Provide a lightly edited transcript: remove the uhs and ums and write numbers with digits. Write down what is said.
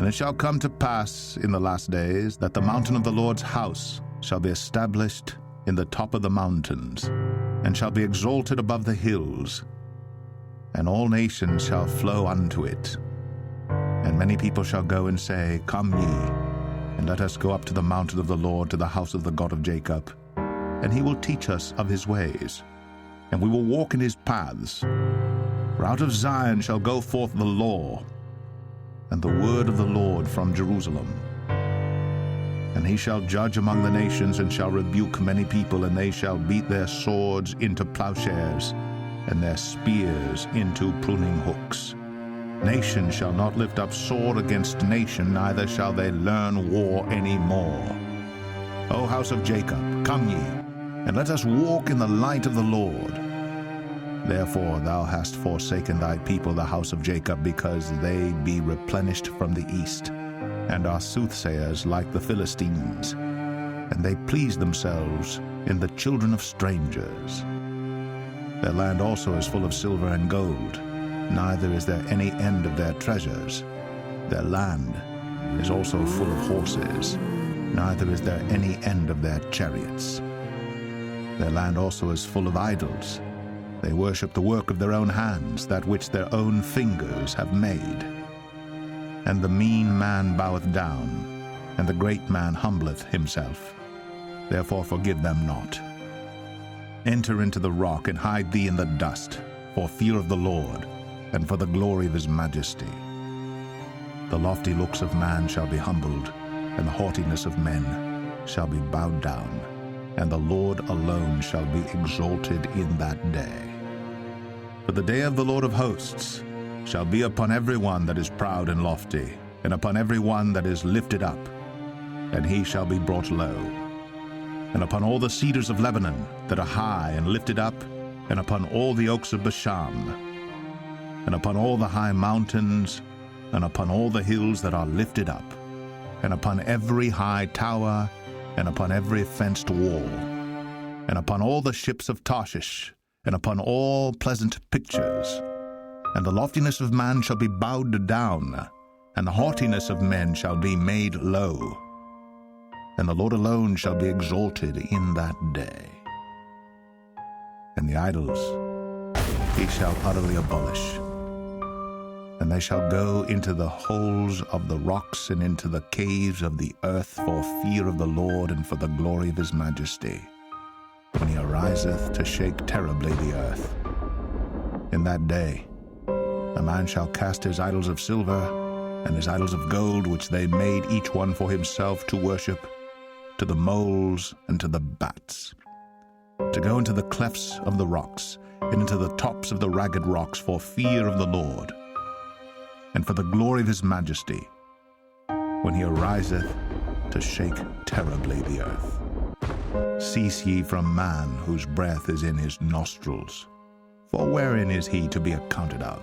And it shall come to pass in the last days that the mountain of the Lord's house shall be established in the top of the mountains, and shall be exalted above the hills, and all nations shall flow unto it. And many people shall go and say, Come ye, and let us go up to the mountain of the Lord, to the house of the God of Jacob, and he will teach us of his ways, and we will walk in his paths. For out of Zion shall go forth the law, and the word of the Lord from Jerusalem. And he shall judge among the nations, and shall rebuke many people, and they shall beat their swords into plowshares, and their spears into pruning hooks. Nation shall not lift up sword against nation, neither shall they learn war any more. O house of Jacob, come ye, and let us walk in the light of the Lord. Therefore thou hast forsaken thy people, the house of Jacob, because they be replenished from the east, and are soothsayers like the Philistines, and they please themselves in the children of strangers. Their land also is full of silver and gold, neither is there any end of their treasures. Their land is also full of horses, neither is there any end of their chariots. Their land also is full of idols. They worship the work of their own hands, that which their own fingers have made. And the mean man boweth down, and the great man humbleth himself. Therefore forgive them not. Enter into the rock, and hide thee in the dust, for fear of the Lord, and for the glory of his majesty. The lofty looks of man shall be humbled, and the haughtiness of men shall be bowed down, and the Lord alone shall be exalted in that day. For the day of the Lord of hosts shall be upon every one that is proud and lofty, and upon every one that is lifted up, and he shall be brought low. And upon all the cedars of Lebanon that are high and lifted up, and upon all the oaks of Bashan, and upon all the high mountains, and upon all the hills that are lifted up, and upon every high tower, and upon every fenced wall, and upon all the ships of Tarshish, and upon all pleasant pictures. And the loftiness of man shall be bowed down, and the haughtiness of men shall be made low. And the Lord alone shall be exalted in that day. And the idols he shall utterly abolish. And they shall go into the holes of the rocks, and into the caves of the earth, for fear of the Lord, and for the glory of his majesty, when he ariseth to shake terribly the earth. In that day a man shall cast his idols of silver, and his idols of gold, which they made each one for himself to worship, to the moles and to the bats, to go into the clefts of the rocks, and into the tops of the ragged rocks, for fear of the Lord, and for the glory of his majesty, when he ariseth to shake terribly the earth. Cease ye from man, whose breath is in his nostrils, for wherein is he to be accounted of?